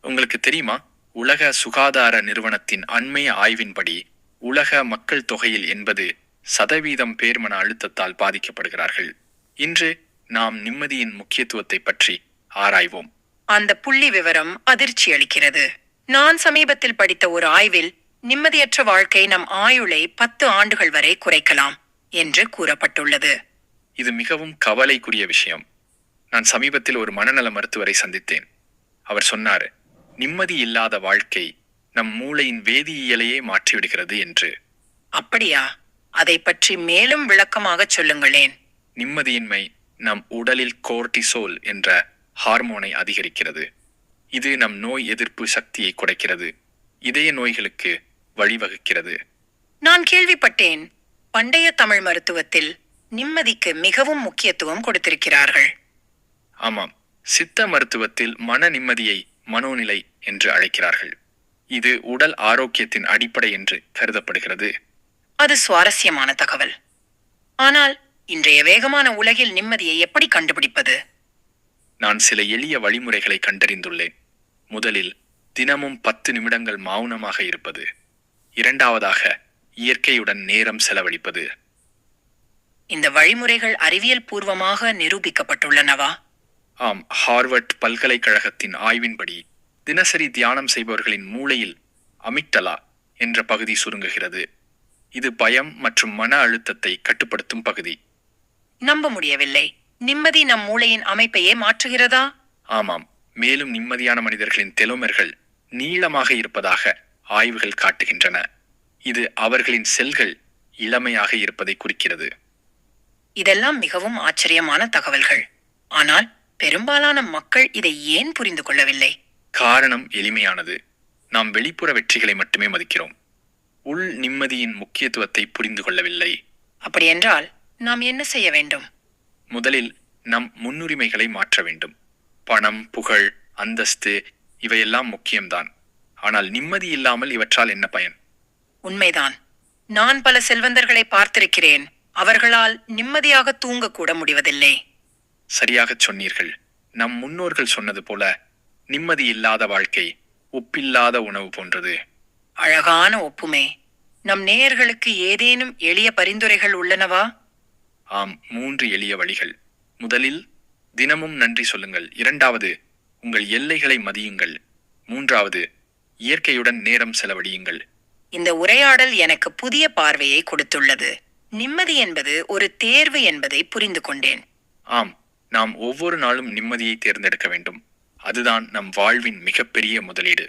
உங்களுக்கு தெரியுமா, உலக சுகாதார நிறுவனத்தின் அண்மைய ஆய்வின்படி உலக மக்கள் தொகையில் 80% பேர் மன அழுத்தத்தால் பாதிக்கப்படுகிறார்கள். இன்று நாம் நிம்மதியின் முக்கியத்துவத்தை பற்றி ஆராய்வோம். அந்த புள்ளி விவரம் அதிர்ச்சி அளிக்கிறது. நான் சமீபத்தில் படித்த ஒரு ஆய்வில் நிம்மதியற்ற வாழ்க்கை நம் ஆயுளை 10 ஆண்டுகள் வரை குறைக்கலாம் என்று கூறப்பட்டுள்ளது. இது மிகவும் கவலைக்குரிய விஷயம். நான் சமீபத்தில் ஒரு மனநல மருத்துவரை சந்தித்தேன். அவர் சொன்னார், நிம்மதி இல்லாத வாழ்க்கை நம் மூளையின் வேதியியலையே மாற்றிவிடுகிறது என்று. அப்படியா? அதை பற்றி மேலும் விளக்கமாக சொல்லுங்களேன். நிம்மதியின்மை நம் உடலில் கோர்டிசோல் என்ற ஹார்மோனை அதிகரிக்கிறது. இது நம் நோய் எதிர்ப்பு சக்தியை குறைக்கிறது, இதய நோய்களுக்கு வழிவகுக்கிறது. நான் கேள்விப்பட்டேன், பண்டைய தமிழ் மருத்துவத்தில் நிம்மதிக்கு மிகவும் முக்கியத்துவம் கொடுத்திருக்கிறார்கள். ஆமாம், சித்த மருத்துவத்தில் மன நிம்மதியை மனோநிலை என்று அழைக்கிறார்கள். இது உடல் ஆரோக்கியத்தின் அடிப்படை என்று கருதப்படுகிறது. அது சுவாரஸ்யமான தகவல். ஆனால் இன்றைய வேகமான உலகில் நிம்மதியை எப்படி கண்டுபிடிப்பது? நான் சில எளிய வழிமுறைகளை கண்டறிந்துள்ளேன். முதலில், தினமும் 10 நிமிடங்கள் மௌனமாக இருப்பது. இரண்டாவதாக, இயற்கையுடன் நேரம் செலவழிப்பது. இந்த வழிமுறைகள் அறிவியல் பூர்வமாக நிரூபிக்கப்பட்டுள்ளனவா? ஆம், ஹார்வர்ட் பல்கலைக்கழகத்தின் ஆய்வின்படி தினசரி தியானம் செய்பவர்களின் மூளையில் அமிக்டலா என்ற பகுதி சுருங்குகிறது. இது பயம் மற்றும் மன அழுத்தத்தை கட்டுப்படுத்தும் பகுதி. நம்ப முடியவில்லை. நிம்மதி நம் மூளையின் அமைப்பையே மாற்றுகிறதா? ஆமாம், மேலும் நிம்மதியான மனிதர்களின் டெலோமெர்கள் நீளமாக இருப்பதாக ஆய்வுகள் காட்டுகின்றன. இது அவர்களின் செல்கள் இளமையாக இருப்பதை குறிக்கிறது. இதெல்லாம் மிகவும் ஆச்சரியமான தகவல்கள். ஆனால் பெரும்பாலான மக்கள் இதை ஏன் புரிந்து கொள்ளவில்லை? காரணம் எளிமையானது. நாம் வெளிப்புற வெற்றிகளை மட்டுமே மதிக்கிறோம், உள் நிம்மதியின் முக்கியத்துவத்தை புரிந்து கொள்ளவில்லை. அப்படியென்றால் நாம் என்ன செய்ய வேண்டும்? முதலில் நம் முன்னுரிமைகளை மாற்ற வேண்டும். பணம், புகழ், அந்தஸ்து இவையெல்லாம் முக்கியம்தான். ஆனால் நிம்மதி இல்லாமல் இவற்றால் என்ன பயன்? உண்மைதான். நான் பல செல்வந்தர்களை பார்த்திருக்கிறேன். அவர்களால் நிம்மதியாக தூங்கக்கூட முடிவதில்லை. சரியாகச் சொன்னீர்கள். நம் முன்னோர்கள் சொன்னது போல, நிம்மதி இல்லாத வாழ்க்கை உப்பில்லாத உணவு போன்றது. அழகான ஒப்புமை. நம் நேயர்களுக்கு ஏதேனும் எளிய பரிந்துரைகள் உள்ளனவா? ஆம், 3 எளிய வழிகள். முதலில், தினமும் நன்றி சொல்லுங்கள். இரண்டாவது, உங்கள் எல்லைகளை மதியுங்கள். மூன்றாவது, இயற்கையுடன் நேரம் செலவழியுங்கள். இந்த உரையாடல் எனக்கு புதிய பார்வையை கொடுத்துள்ளது. நிம்மதி என்பது ஒரு தேர்வு என்பதை புரிந்து கொண்டேன். ஆம், நாம் ஒவ்வொரு நாளும் நிம்மதியை தேர்ந்தெடுக்க வேண்டும். அதுதான் நம் வாழ்வின் மிகப்பெரிய முதலீடு.